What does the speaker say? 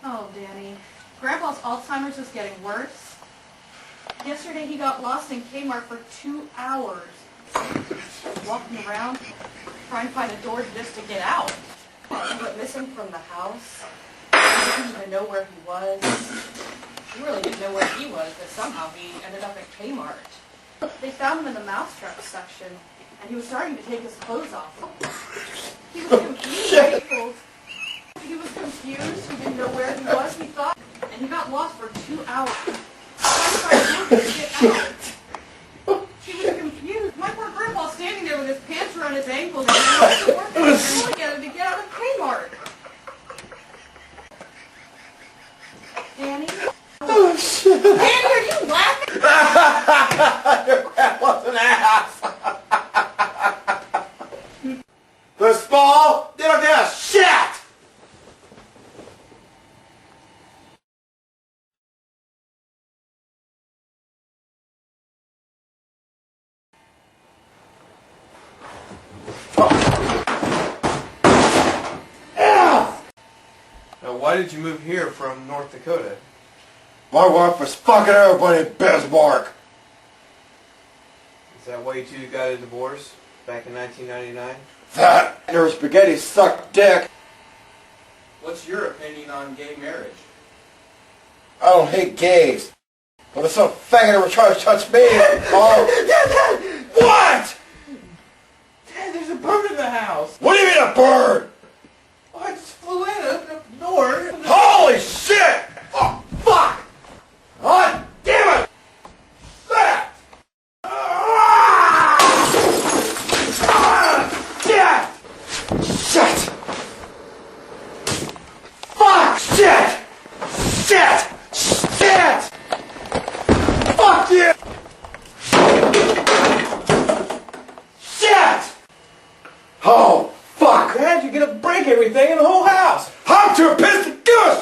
Oh, Danny. Grandpa's Alzheimer's is getting worse. Yesterday he got lost in Kmart for 2 hours. Walking around, trying to find a door just to get out. He went missing from the house. He didn't even know where he was. He really didn't know where he was, but somehow he ended up at Kmart. They found him in the mousetrap section, and he was starting to take his clothes off. He was confused. He was confused. He didn't know where he was. He thought, and he got lost for 2 hours. Trying to get out. He was confused. My poor grandpa standing there with his pants around his ankles and he was working together to get out of Kmart. Danny? Oh, shit. Danny, are you laughing? Your grandpa's an ass. The small, they don't give a shit. Now, why did you move here from North Dakota? My wife was fucking everybody in Bismarck. Is that why you two got a divorce back in 1999? That and her spaghetti sucked dick. What's your opinion on gay marriage? I don't hate gays. But there's some faggot ever trying to touch me. Oh. What? Dad, there's a bird in the house. What do you mean a bird? Oh, I just flew in, opened up the door. Holy shit! Oh, fuck! God damn it! Shit! Shit! Shit! Fuck! Shit! Shit! Shit! Fuck you! Shit! Oh, fuck! Dad, you're gonna break everything in the whole house. I'm too pissed to give a